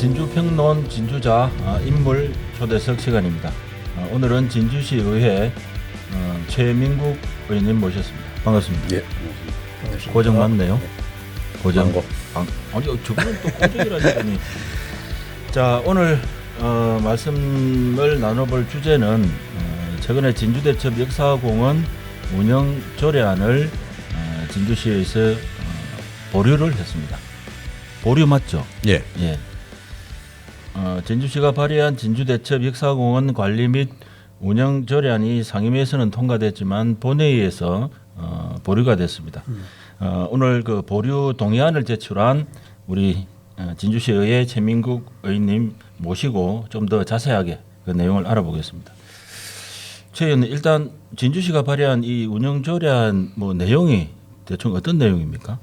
진주평론 진주자 인물 초대석 시간입니다. 오늘은 진주시 의회 최민국 의원님 모셨습니다. 반갑습니다. 예, 반갑습니다. 고정 맞네요. 고정. 아니 저분은 또 고정이라니. 자, 오늘 말씀을 나눠볼 주제는 최근에 진주대첩 역사공원 운영 조례안을 진주시에서 보류를 했습니다. 보류 맞죠? 예. 예. 진주시가 발의한 진주대첩 역사공원 관리 및 운영 조례안이 상임위에서는 통과됐지만 본회의에서 보류가 됐습니다. 오늘 그 보류 동의안을 제출한 우리 진주시 의회 최민국 의원님 모시고 좀 더 자세하게 그 내용을 알아보겠습니다. 최 의원님, 일단 진주시가 발의한 이 운영 조례안 뭐 내용이 대충 어떤 내용입니까?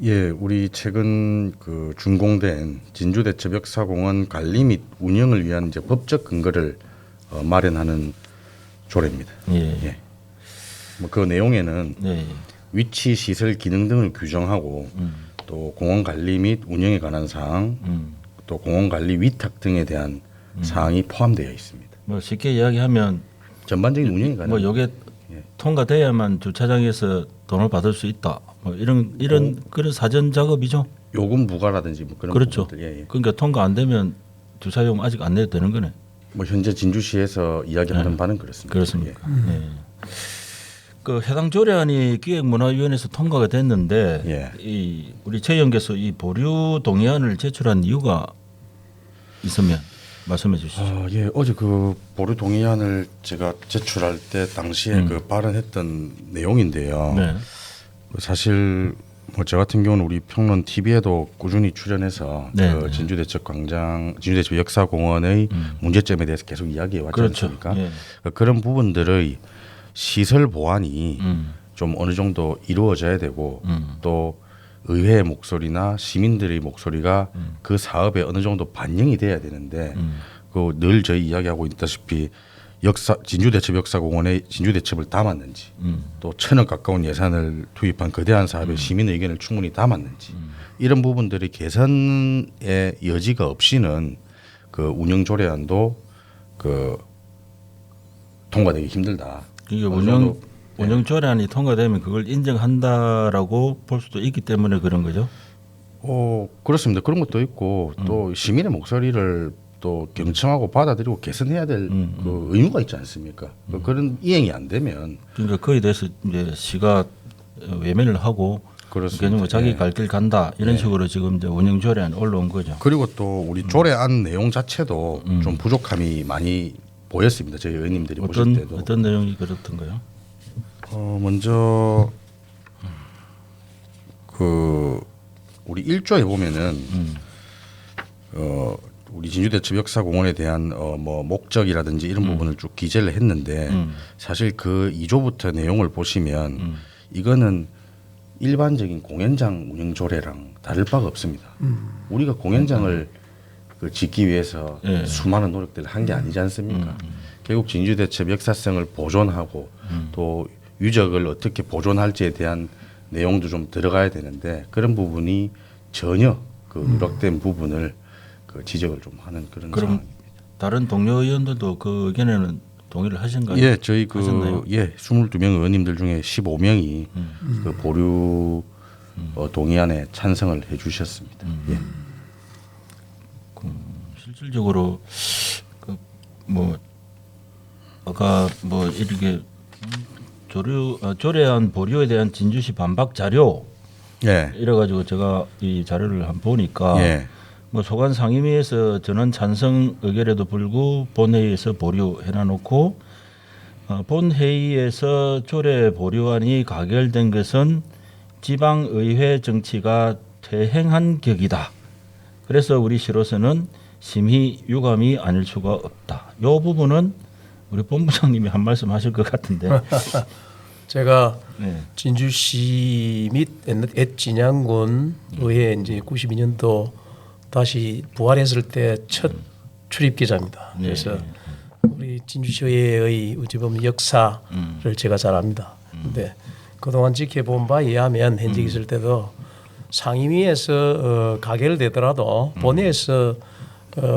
예, 우리 최근 그 준공된 진주대첩 역사공원 관리 및 운영을 위한 이제 법적 근거를 마련하는 조례입니다. 예. 뭐 그 내용에는 예. 위치, 시설, 기능 등을 규정하고 또 공원 관리 및 운영에 관한 사항, 또 공원 관리 위탁 등에 대한 사항이 포함되어 있습니다. 뭐 쉽게 이야기하면 전반적인 운영에 관한 뭐 이게 통과돼야만 주차장에서 돈을 받을 수 있다. 뭐 이런 그런 사전 작업이죠. 요금 부과라든지 뭐 그런 그렇죠. 부분들. 예. 그러니까 통과 안 되면 주차요금 아직 안 내도 되는 거네. 뭐 현재 진주시에서 이야기하는 바는 그렇습니다. 그렇습니까? 예. 그 해당 조례안이 기획문화위원회에서 통과가 됐는데 이 우리 최 의원께서 이 보류 동의안을 제출한 이유가 있으면 말씀해 주시죠. 예, 어제 그 보류 동의안을 제가 제출할 때 당시에 그 발언했던 내용인데요. 네. 사실 뭐 저 같은 경우는 우리 평론 TV에도 꾸준히 출연해서 네, 그 네. 진주대첩 광장, 진주대첩 역사공원의 문제점에 대해서 계속 이야기해 왔지 그렇죠. 않습니까? 예. 그런 부분들의 시설 보완이 좀 어느 정도 이루어져야 되고 또 의회의 목소리나 시민들의 목소리가 그 사업에 어느 정도 반영이 돼야 되는데 그 늘 저희 이야기하고 있다시피 진주대첩 역사공원에 진주대첩을 담았는지 또 1,000억 가까운 예산을 투입한 거대한 사업에 시민 의견을 충분히 담았는지 이런 부분들이 개선의 여지가 없이는 그 운영 조례안도 그 통과되기 힘들다. 이게 운영 조례안이 통과되면 그걸 인정한다라고 볼 수도 있기 때문에 그런 거죠. 그렇습니다. 그런 것도 있고 또 시민의 목소리를 또 경청하고 받아들이고 개선해야 될 그 의무가 있지 않습니까? 그런 이행이 안 되면 그러니까 그에 대해서 이제 시가 외면을 하고 그냥 뭐 자기 갈 길 간다 이런 식으로 지금 이제 운영 조례안 올라온 거죠. 그리고 또 우리 조례안 내용 자체도 좀 부족함이 많이 보였습니다. 저희 의원님들이 보실 때도 어떤 내용이 그렇던가요? 먼저 그 우리 1조에 보면은 우리 진주대첩 역사공원에 대한 뭐 목적이라든지 이런 부분을 쭉 기재를 했는데 사실 그 2조부터 내용을 보시면 이거는 일반적인 공연장 운영 조례랑 다를 바가 없습니다. 우리가 공연장을 그 짓기 위해서 수많은 노력들을 한 게 아니지 않습니까? 결국 진주대첩 역사성을 보존하고 또 유적을 어떻게 보존할지에 대한 내용도 좀 들어가야 되는데 그런 부분이 전혀 그 누락된 부분을 그 지적을 좀 하는 그런 상황입니다. 다른 동료 의원들도 그 의견에는 동의를 하신가요? 예, 저희 그 하셨나요? 22명 의원님들 중에 15명이 그 보류 동의안에 찬성을 해주셨습니다. 예. 실질적으로 그 뭐 아까 뭐 이렇게 조례안 보류에 대한 진주시 반박 자료 이래가지고 제가 이 자료를 한번 보니까 뭐 소관 상임위에서 전원 찬성 의결에도 불구 본회의에서 보류해놔놓고 본회의에서 조례 보류안이 가결된 것은 지방의회 정치가 퇴행한 격이다. 그래서 우리 시로서는 심히 유감이 아닐 수가 없다. 이 부분은 우리 본부장님이 한 말씀 하실 것 같은데. 제가 진주시 및 옛 진양군 의회 이제 92년도 다시 부활했을 때 첫 출입 기자입니다. 그래서 우리 진주시의회의 어찌 보면 역사를 제가 잘 압니다. 근데 그동안 지켜본 바에 의하면 현직 있을 때도 상임위에서 가결되더라도 본회에서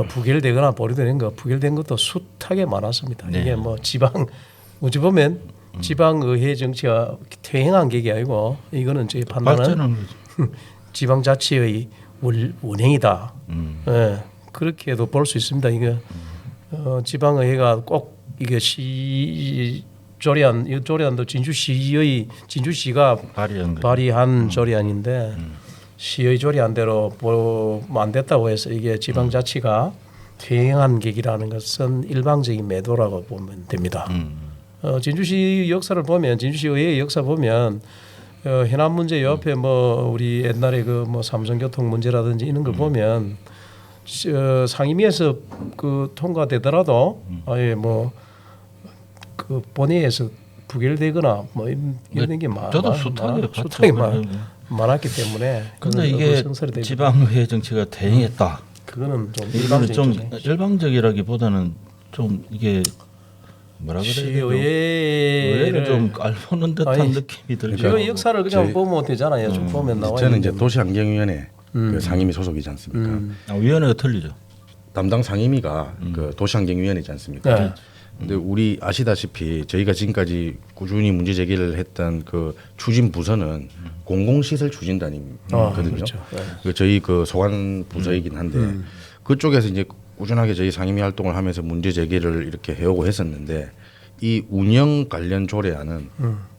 부결되거나 보류되는 거 부결된 것도 숱하게 많았습니다. 네. 이게 뭐 지방 어찌 보면 지방의회 정치가 퇴행한 게 아니고 이거는 저희 판단은 발전은 지방자치의 운행이다. 예, 그렇게도 볼 수 있습니다. 이게 지방의회가 꼭 이게 이 조례안도 진주시가 발의한 거. 발의한 조례안인데 시의 조례안대로 보면 안 됐다고 해서 이게 지방자치가 퇴행한 계기라는 것은 일방적인 매도라고 보면 됩니다. 진주시 역사를 보면 진주시 의회의 역사 보면 해남 문제 옆에 뭐 우리 옛날에 그 뭐 삼성교통 문제라든지 이런 걸 보면 상임위에서 그 통과되더라도 아예 뭐 그 본회의에서 부결되거나 뭐 이런 게 저도 숱하게 많았기 때문에 근데 이게 지방의회 정치가 퇴행했다. 그거는 좀 이거는 좀 일방적이죠. 일방적이라기보다는 좀 이게 뭐라 그래야 되죠? 의회를 좀 깔보는 듯한 아니, 느낌이 들죠. 그 역사를 그냥 보면 되잖아요. 좀 보면 나와 저는 있는데. 이제 도시환경위원회 그 상임위 소속이지 않습니까? 위원회가 틀리죠. 담당 상임위가 그 도시환경위원회지 않습니까? 네. 근데 우리 아시다시피 저희가 지금까지 꾸준히 문제 제기를 했던 그 추진 부서는 공공시설 추진단이거든요. 그렇죠. 네. 그 저희 그 소관 부서이긴 한데 그쪽에서 이제 꾸준하게 저희 상임위 활동을 하면서 문제 제기를 이렇게 해오고 했었는데 이 운영 관련 조례안은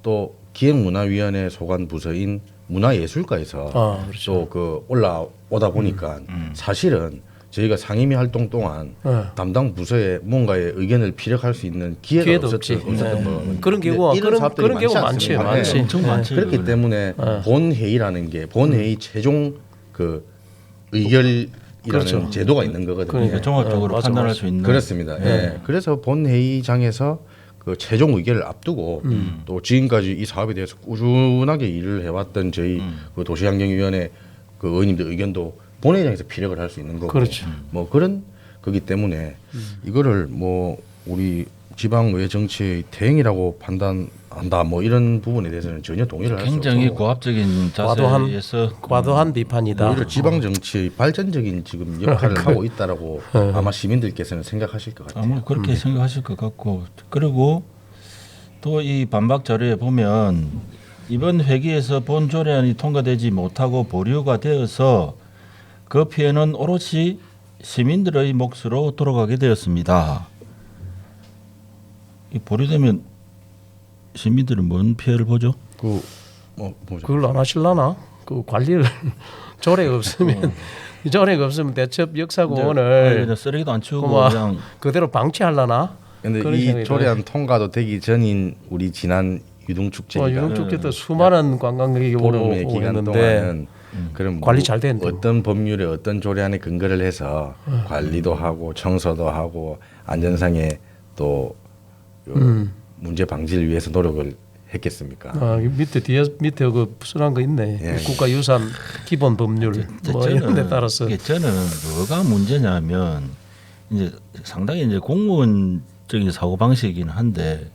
또 기획문화위원회 소관 부서인 문화예술과에서 그렇죠. 또 그 올라오다 보니까 사실은 저희가 상임위 활동 동안 담당 부서에 뭔가의 의견을 피력할 수 있는 기회가 없지. 없었던 거. 그런 경우가 그런 경우 많지, 많지. 엄청 많지. 그렇기 때문에 본 회의라는 게 본 회의 최종 그 의결이라는 그렇죠. 제도가 있는 거거든요. 그러니까 종합적으로 맞아, 판단할 맞아. 수 있는. 그렇습니다. 예. 그래서 본 회의장에서 그 최종 의결을 앞두고 또 지금까지 이 사업에 대해서 꾸준하게 일을 해왔던 저희 그 도시환경위원회 그 의원님들 의견도 본회의장에서 피력을 할 수 있는 거고, 그렇죠. 뭐 그런 거기 때문에 이거를 뭐 우리 지방의회 정치의 대행이라고 판단한다 뭐 이런 부분에 대해서는 전혀 동의를 할 수 굉장히 없고 고압적인 자세에서 과도한 비판이다. 오히려 지방 정치의 발전적인 지금 역할을 하고 있다라고 아마 시민들께서는 생각하실 것 같아요. 아마 그렇게 생각하실 것 같고 그리고 또 이 반박 자료에 보면 이번 회기에서 본 조례안이 통과되지 못하고 보류가 되어서 그 피해는 오롯이 시민들의 몫으로 돌아가게 되었습니다. 이 보류되면 시민들은 뭔 피해를 보죠? 뭐 보죠. 그걸 안 하실라나? 그 관리를 조례가 없으면 조례가 없으면 대첩 역사공원을 쓰레기도 안 치우고 그만 그냥 그대로 방치하려나? 근데 그런 이 생각이 조례안 통과도 되기 전인 우리 지난 유동축제가 유흥축제 때 수많은 관광객이 보름의 오고 기간 했는데 동안은 그럼 관리 잘 되는데 어떤 법률에 어떤 조례안에 근거를 해서 관리도 하고 청소도 하고 안전상의 또 문제 방지를 위해서 노력을 했겠습니까? 밑에 그 순한 거 있네. 예. 국가유산 기본 법률 뭐 이런 데 따라서 이게 저는 뭐가 문제냐면 이제 상당히 이제 공무원적인 사고 방식이긴 한데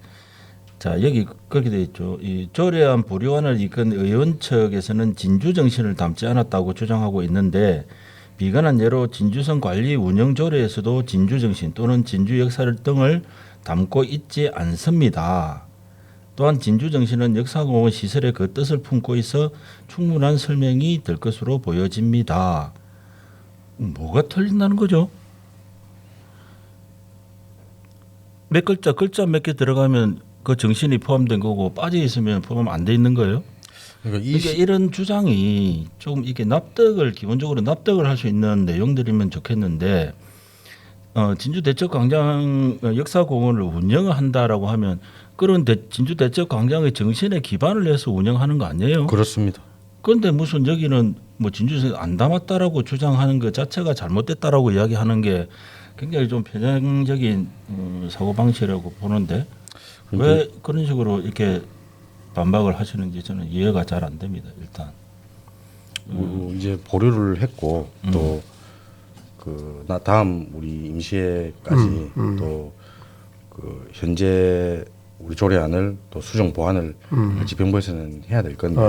자 여기 그렇게 돼 있죠. 이 조례안 보류안을 이끈 의원 측에서는 진주 정신을 담지 않았다고 주장하고 있는데 비관한 예로 진주성 관리 운영 조례에서도 진주 정신 또는 진주 역사를 등을 담고 있지 않습니다. 또한 진주 정신은 역사공원 시설의 그 뜻을 품고 있어 충분한 설명이 될 것으로 보여집니다. 뭐가 틀린다는 거죠? 몇 글자 몇 개 들어가면 그 정신이 포함된 거고 빠져 있으면 포함 안 돼 있는 거예요. 그러니까 이게 이런 주장이 좀 이게 기본적으로 납득을 할 수 있는 내용들이면 좋겠는데 진주 대첩 광장 역사공원을 운영한다라고 하면 그런 진주 대첩 광장의 정신에 기반을 해서 운영하는 거 아니에요? 그렇습니다. 그런데 무슨 여기는 뭐 진주에서 안 담았다라고 주장하는 것 자체가 잘못됐다라고 이야기하는 게 굉장히 좀 편향적인 사고 방식이라고 보는데 왜 그런 식으로 이렇게 반박을 하시는지 저는 이해가 잘 안 됩니다. 일단 이제 보류를 했고 또 그 다음 우리 임시회까지 또 그 현재 우리 조례안을 또 수정 보완을 지평부에서는 해야 될 건데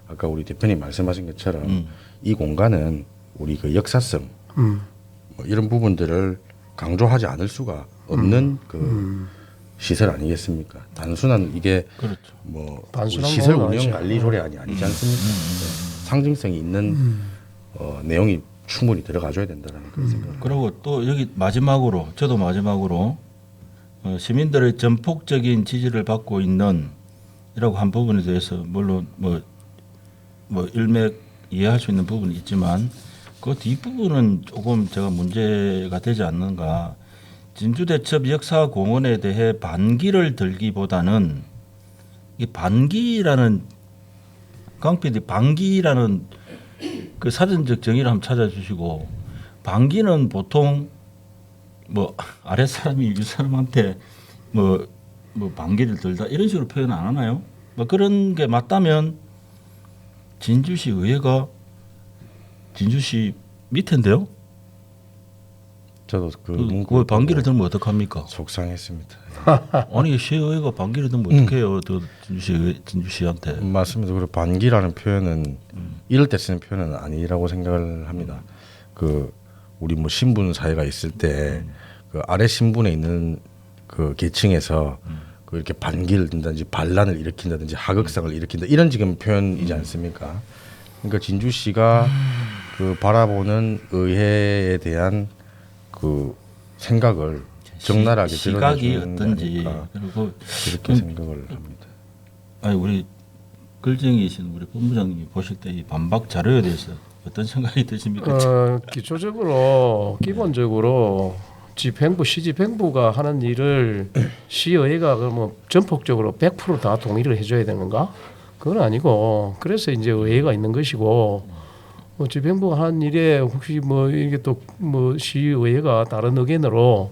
아까 우리 대표님 말씀하신 것처럼 이 공간은 우리 그 역사성 뭐 이런 부분들을 강조하지 않을 수가 없는 그 시설 아니겠습니까? 단순한 이게 그렇죠. 뭐 단순한 시설 건 운영 아니죠. 관리 조례안이 아니지 않습니까? 상징성이 있는 내용이 충분히 들어가줘야 된다는 그런 생각. 그리고 또 여기 마지막으로 저도 마지막으로 시민들의 전폭적인 지지를 받고 있는 이라고 한 부분에 대해서 물론 뭐 일맥 이해할 수 있는 부분이 있지만 그 뒷부분은 조금 제가 문제가 되지 않는가. 진주대첩 역사공원에 대해 반기를 들기보다는 이 반기라는 강 PD 반기라는 그 사전적 정의를 한번 찾아주시고 반기는 보통 뭐 아랫 사람이 윗 사람한테 뭐 반기를 들다 이런 식으로 표현 안 하나요? 뭐 그런 게 맞다면 진주시 의회가 진주시 밑인데요? 저도 그 그 문구 반기를 들면 어떡합니까? 속상했습니다. 아니 시의회가 반기를 들면 어떡해요? 또 진주시한테. 맞습니다. 그리고 반기라는 표현은 이럴 때 쓰는 표현은 아니라고 생각을 합니다. 그 우리 뭐 신분 사회가 있을 때 그 아래 신분에 있는 그 계층에서 그 이렇게 반기를 든다든지 반란을 일으킨다든지 하극상을 일으킨다 이런 지금 표현이지 않습니까? 그러니까 진주시가 그 바라보는 의회에 대한 그 생각을 적나라하게 시각이 드러내주는 어떤지 거니까 그리고 그렇게 생각을 합니다. 아니 우리 글쟁이신 우리 본부장님이 보실 때 이 반박 자료에 대해서 어떤 생각이 드십니까? 기본적으로 집행부 시집행부가 하는 일을 시의회가 그러면 전폭적으로 100% 다 동의를 해줘야 되는가? 그건 아니고 그래서 이제 의회가 있는 것이고 뭐 집행부가 하는 일에 혹시 뭐 이게 또 뭐 시의회가 다른 의견으로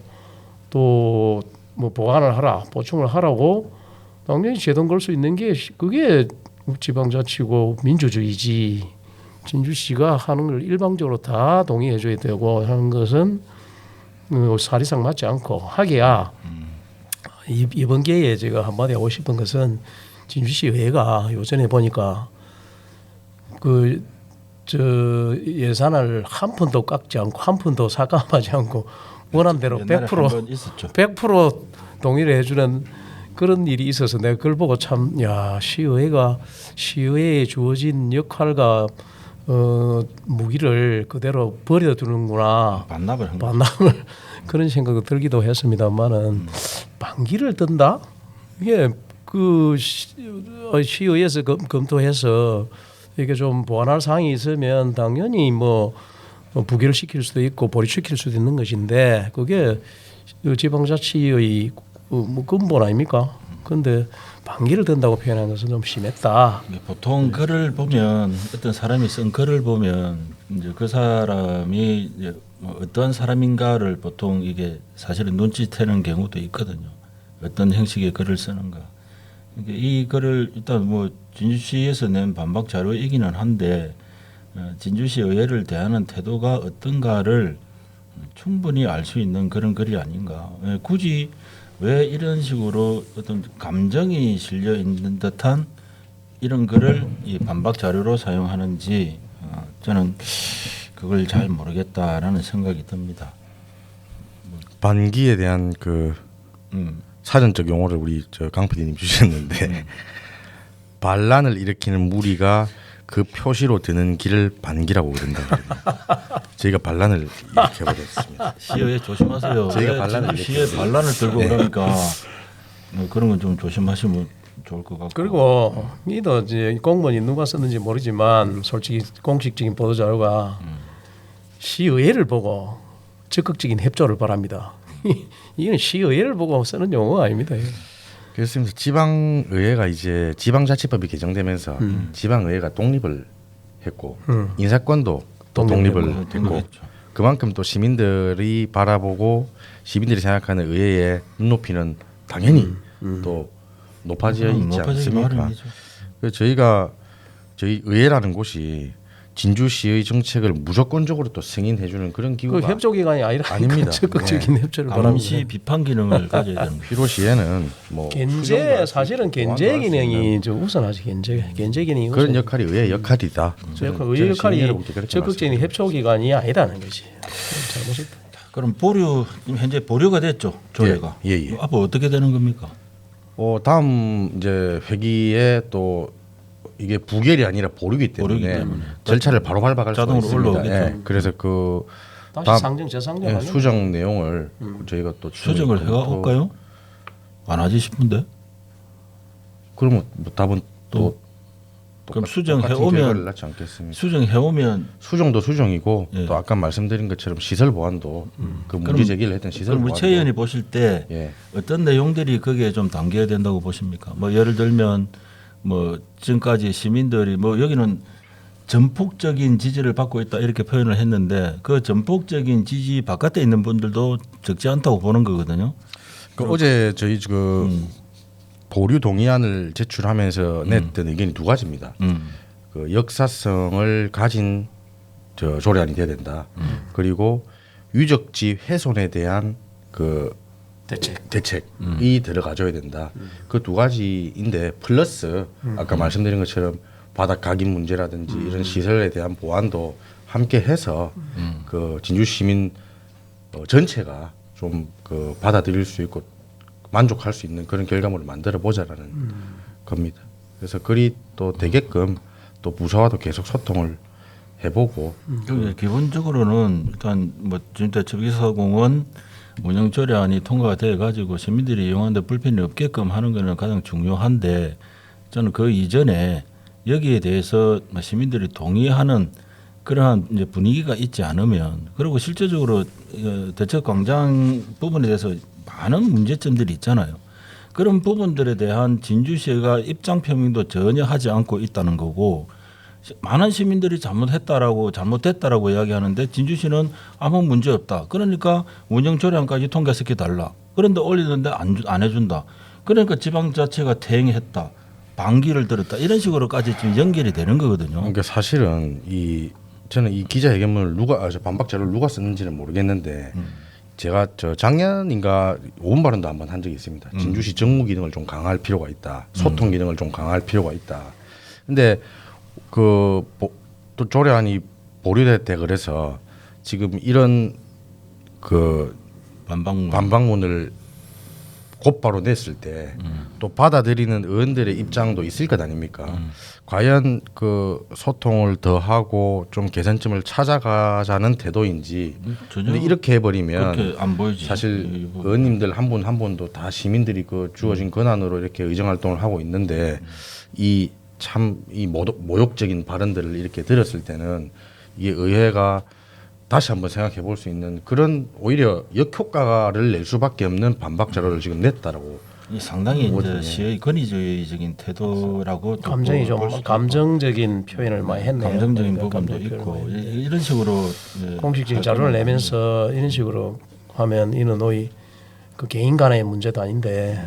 또 뭐 보완을 하라 보충을 하라고 당연히 제동 걸 수 있는 게 그게 지방자치고 민주주의지. 진주시가 하는 걸 일방적으로 다 동의해줘야 되고 하는 것은 사리상 맞지 않고 하기야 이번 기회에 제가 한마디 하고 싶은 것은 진주시 의회가 요전에 보니까 그 저 예산을 한 푼도 깎지 않고 한 푼도 삭감하지 않고 원한대로 옛날에 100% 한번 있었죠. 100% 동의를 해주는 그런 일이 있어서 내가 그걸 보고 참 야 시의회에 주어진 역할과 무기를 그대로 버려두는구나. 반납을 한 거. 반납을 그런 생각이 들기도 했습니다만은 반기를 든다? 이게 그 시의회에서 검토해서 이게 좀 보완할 사항이 있으면 당연히 뭐 부결을 시킬 수도 있고 보류시킬 수도 있는 것인데 그게 지방자치의 뭐 근본 아닙니까? 그런데 반기를 든다고 표현한 것은 좀 심했다. 보통 글을 보면 어떤 사람이 쓴 글을 보면 이제 그 사람이 이제 뭐 어떠한 사람인가를 보통 이게 사실은 눈치채는 경우도 있거든요. 어떤 형식의 글을 쓰는가. 그러니까 이 글을 일단 뭐 진주시에서 낸 반박 자료이기는 한데 진주시 의회를 대하는 태도가 어떤가를 충분히 알 수 있는 그런 글이 아닌가. 굳이 왜 이런 식으로 어떤 감정이 실려 있는 듯한 이런 글을 이 반박 자료로 사용하는지 저는 그걸 잘 모르겠다라는 생각이 듭니다. 반기에 대한 그 사전적 용어를 우리 강 PD님 주셨는데 반란을 일으키는 무리가 그 표시로 드는 길을 반기라고 부른다. 저희가 반란을 일으켜버렸습니다. 시의회 조심하세요. 저희가 반란을 시에 반란을 들고 그러니까 그런 건 좀 조심하시면 좋을 것 같고. 그리고 이도 이제 공문이 누가 썼는지 모르지만 솔직히 공식적인 보도 자료가 시의회를 보고 적극적인 협조를 바랍니다. 이건 시의회를 보고 쓰는 용어가 아닙니다. 그렇습니다. 지방의회가 이제 지방자치법이 개정되면서 지방의회가 독립을 했고 인사권도 또 독립을 했고 그만큼 또 시민들이 바라보고 시민들이 생각하는 의회의 눈높이는 당연히 또 높아져 있지 않습니까? 그래서 저희 의회라는 곳이 진주시의 정책을 무조건적으로 또 승인해주는 그런 그 기구가 협조기관이 아니라 아닙니다. 적극적인 협조를 감시 바랍니다. 비판 기능을 가져야 되는 거예요. 필요시에는 뭐 견제 수정도 할수 사실은 있고 견제 보완도 할수 있는 기능이 좀 우선하지 견제 기능이 그런 우선. 역할이 의회 역할이다. 의회 역할이 여러분께 그렇게 적극적인 말씀드립니다. 협조기관이 아니다는 것이 잘못했다. 그럼 보류 지금 현재 보류가 됐죠 조례가. 예, 예. 앞으로 어떻게 되는 겁니까? 다음 이제 회기에 또 이게 부결이 아니라 보류기 때문에, 절차를 바로 밟아갈 수가 자동으로 있습니다. 올라오겠죠. 예, 그래서 그 다시 다음- 상정 재상정 예, 하는 수정 내용을 저희가 또 수정을 해가 검토- 올까요? 안 하지 싶은데. 그러면 뭐 답은 또 그럼 똑같은 수정해 결과를 오면 낳지 않겠습니까? 수정해 오면 수정도 수정이고 예. 또 아까 말씀드린 것처럼 시설 보완도 그 문제 그럼- 제기를 했던 시설 그럼 우리 보완도 최 의원이 보실 때 예. 어떤 내용들이 거기에 좀 담겨야 된다고 보십니까? 뭐 예를 들면 뭐 지금까지 시민들이 뭐 여기는 전폭적인 지지를 받고 있다 이렇게 표현을 했는데 그 전폭적인 지지 바깥에 있는 분들도 적지 않다고 보는 거거든요. 그 어제 저희 그 보류 동의안을 제출하면서 냈던 의견이 두 가지입니다. 그 역사성을 가진 저 조례안이 돼야 된다. 그리고 유적지 훼손에 대한 그 대책이 들어가줘야 된다. 그 두 가지인데 플러스 아까 말씀드린 것처럼 바닥 각인 문제라든지 이런 시설에 대한 보완도 함께 해서 그 진주 시민 전체가 좀 그 받아들일 수 있고 만족할 수 있는 그런 결과물을 만들어 보자라는 겁니다. 그래서 그리 또 되게끔 또 부서와도 계속 소통을 해보고 그러니까 기본적으로는 일단 뭐 진주대첩기사공원 운영 조례안이 통과가 돼 가지고 시민들이 이용하는데 불편이 없게끔 하는 것은 가장 중요한데 저는 그 이전에 여기에 대해서 시민들이 동의하는 그러한 이제 분위기가 있지 않으면 그리고 실제적으로 대첩광장 부분에 대해서 많은 문제점들이 있잖아요. 그런 부분들에 대한 진주시가 입장 표명도 전혀 하지 않고 있다는 거고 많은 시민들이 잘못됐다라고 이야기하는데 진주시는 아무 문제 없다. 그러니까 운영 조례안까지 통과시켜 달라. 그런데 올리는데 안 해준다. 그러니까 지방자치가 퇴행했다. 반기를 들었다. 이런 식으로까지 지금 연결이 되는 거거든요. 그러니까 사실은 저는 이 기자회견문을 저 반박 자료를 누가 썼는지는 모르겠는데 제가 저 작년인가 5분 발언도 한번 한 적이 있습니다. 진주시 정무 기능을 좀 강화할 필요가 있다. 소통 기능을 좀 강화할 필요가 있다. 근데 또 조례안이 보류됐대 그래서 지금 이런 그 반박문을 곧바로 냈을 때 또 받아들이는 의원들의 입장도 있을 것 아닙니까? 과연 그 소통을 더 하고 좀 개선점을 찾아가자는 태도인지. 전혀 근데 이렇게 해버리면 그렇게 안 보이지. 사실 의원님들 한 분 한 분도 다 시민들이 그 주어진 권한으로 이렇게 의정 활동을 하고 있는데 이 모욕적인 발언들을 이렇게 들었을 때는 이게 의회가 다시 한번 생각해 볼 수 있는 그런 오히려 역효과를 낼 수밖에 없는 반박 자료를 지금 냈다라고. 이 상당히 이제 시의 권위주의적인 태도라고 또 감정이 볼 좀 수도 있고. 감정적인 표현을 많이 했네요. 감정적인 그러니까 부분도 감정 있고 표현을 많이 이런 식으로 공식적인 자료를 내면서 이런 식으로 하면 이는 노이 그 개인 간의 문제도 아닌데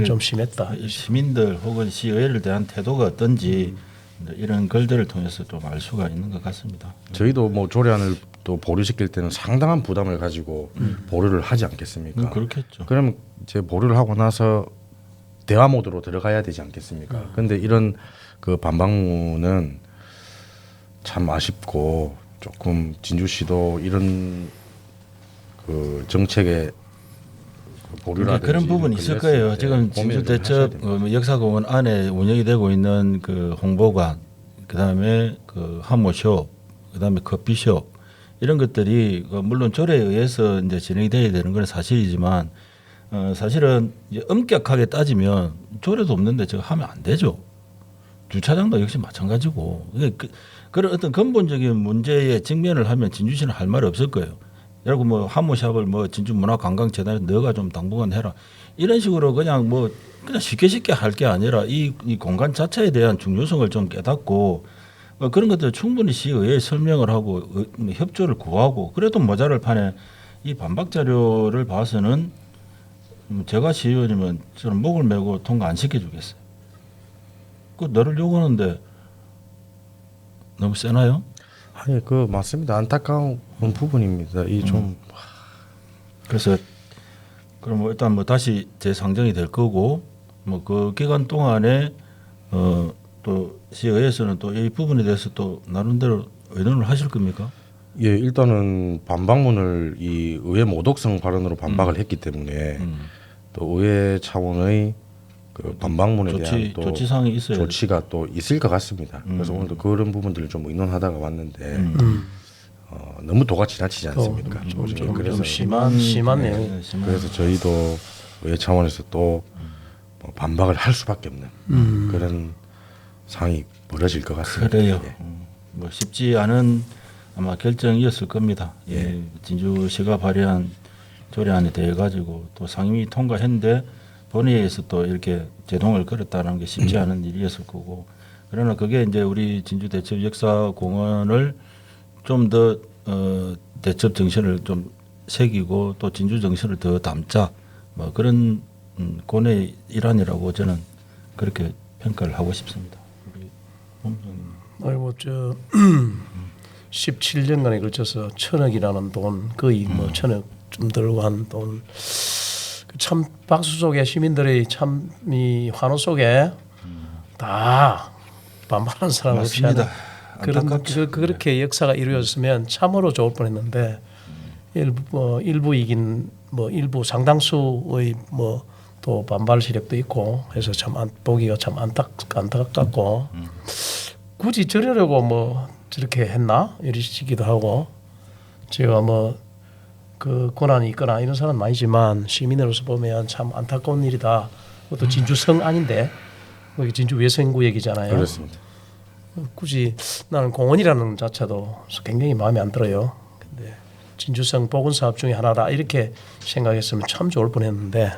좀 심했다. 시민들 혹은 시의회를 대한 태도가 어떤지 이런 글들을 통해서 좀 알 수가 있는 것 같습니다. 저희도 뭐 조례안을 또 보류시킬 때는 상당한 부담을 가지고 보류를 하지 않겠습니까? 그렇겠죠. 그러면 이제 보류를 하고 나서 대화 모드로 들어가야 되지 않겠습니까? 근데 이런 그 반박문은 참 아쉽고 조금 진주시도 이런 그 정책의 보류라든지 그런 부분이 있을 거예요. 지금 고민을 좀 진주대첩 하셔야 됩니다. 역사공원 안에 운영이 되고 있는 그 홍보관, 그다음에 그 한모숍, 그다음에 커피숍 이런 것들이 물론 조례에 의해서 이제 진행이 돼야 되는 건 사실이지만 사실은 이제 엄격하게 따지면 조례도 없는데 저거 하면 안 되죠. 주차장도 역시 마찬가지고 그런 어떤 근본적인 문제에 직면을 하면 진주시는 할 말 없을 거예요. 여러분 뭐 한모샵을 뭐 진주문화관광재단에 너가 좀 당분간 해라 이런 식으로 그냥 쉽게 할 게 아니라 이 공간 자체에 대한 중요성을 좀 깨닫고 그런 것들 충분히 시의회에 설명을 하고 협조를 구하고 그래도 모자랄 판에 이 반박 자료를 봐서는 제가 시의원이면 저는 목을 메고 통과 안 시켜주겠어요. 그 너를 요구하는데 너무 세나요? 아니 그 맞습니다. 안타까운 부분입니다. 이 좀 그래서 그럼 뭐 일단 뭐 다시 재상정이 될 거고 뭐 그 기간 동안에 또 시의회에서는 또 이 부분에 대해서 또 나름대로 의논을 하실 겁니까? 예, 일단은 반박문을 이 의회 모독성 발언으로 반박을 했기 때문에 또 의회 차원의 그 반박문에 대한 또 조치사항이 있어요. 조치가 또 있을 것 같습니다. 그래서 오늘도 그런 부분들을 좀 의논하다가 왔는데 너무 도가 지나치지 않습니까? 좀 심한 내용. 그래서 저희도 의회 차원에서 또 뭐 반박을 할 수밖에 없는 그런 상황이 벌어질 것 같습니다. 그래요. 예. 뭐 쉽지 않은 아마 결정이었을 겁니다. 예. 진주시가 발의한 조례안에 대해 가지고 또 상임위 통과했는데 본회의에서 또 이렇게 제동을 걸었다는 게 쉽지 않은 일이었을 거고 그러나 그게 이제 우리 진주 대첩 역사공원을 좀 더 대첩 정신을 좀 새기고 또 진주 정신을 더 담자 뭐 그런 고뇌의 일환이라고 저는 그렇게 평가를 하고 싶습니다. 우리 본부장님. 아이고 저 17년간에 걸쳐서 1,000억이라는 돈 거의 뭐 1,000억 좀 들고 한 돈 참 박수 속에 시민들의 참 이 환호 속에 다 반발하는 사람 없이 하는 그런 그렇게 역사가 이루어졌으면 참으로 좋을 뻔했는데 일부 이긴 뭐 일부 상당수의 뭐 또 반발 세력도 있고 해서 참 보기가 참 안타깝고 굳이 저러려고 뭐 저렇게 했나 이러시기도 하고 제가 뭐 그 권한이 있거나 이런 사람은 아니지만 시민으로서 보면 참 안타까운 일이다. 그것도 진주성 아닌데 거기 진주 외성구역이잖아요. 그렇습니다. 굳이 나는 공원이라는 자체도 굉장히 마음에 안 들어요. 근데 진주성 보건 사업 중에 하나다 이렇게 생각했으면 참 좋을 뻔했는데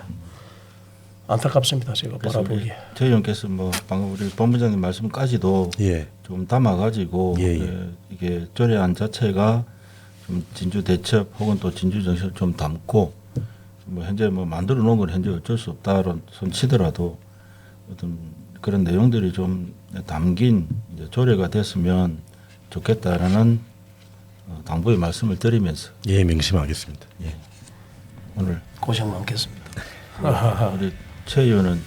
안타깝습니다. 제가 바라보기에. 저 의원께서 뭐 방금 우리 본부장님 말씀까지도 예. 좀 담아가지고 이게 조례안 자체가 좀 진주 대첩 혹은 또 진주 정신을 좀 담고 뭐 현재 뭐 만들어 놓은 건 현재 어쩔 수 없다는 손치더라도 어떤 그런 내용들이 좀 담긴 이제 조례가 됐으면 좋겠다라는 당부의 말씀을 드리면서 예, 명심하겠습니다. 예. 오늘 고생 많겠습니다. 우리 최 의원은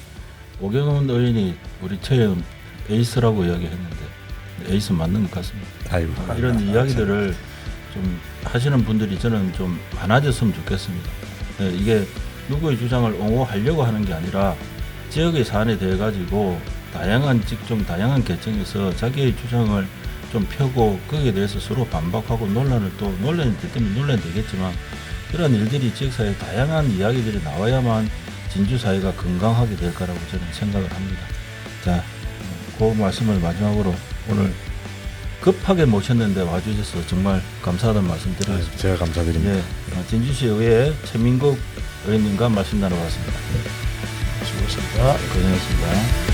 오경원 의원이 우리 최 의원 에이스라고 이야기했는데 에이스 맞는 것 같습니다. 아이고. 이런 이야기들을 좀 하시는 분들이 저는 좀 많아졌으면 좋겠습니다. 네, 이게 누구의 주장을 옹호하려고 하는 게 아니라 지역의 사안에 대해 가지고 다양한 직종, 다양한 계층에서 자기의 주장을 좀 펴고 거기에 대해서 서로 반박하고 논란이 될 때면 논란이 되겠지만 그런 일들이 지역사회에 다양한 이야기들이 나와야만 진주 사회가 건강하게 될 거라고 저는 생각을 합니다. 자, 그 말씀을 마지막으로 오늘 급하게 모셨는데 와주셔서 정말 감사하다는 말씀 드리겠습니다. 제가 감사드립니다. 예, 진주시 의회 최민국 의원님과 말씀 나눠봤습니다. 수고하셨습니다. 고생하셨습니다.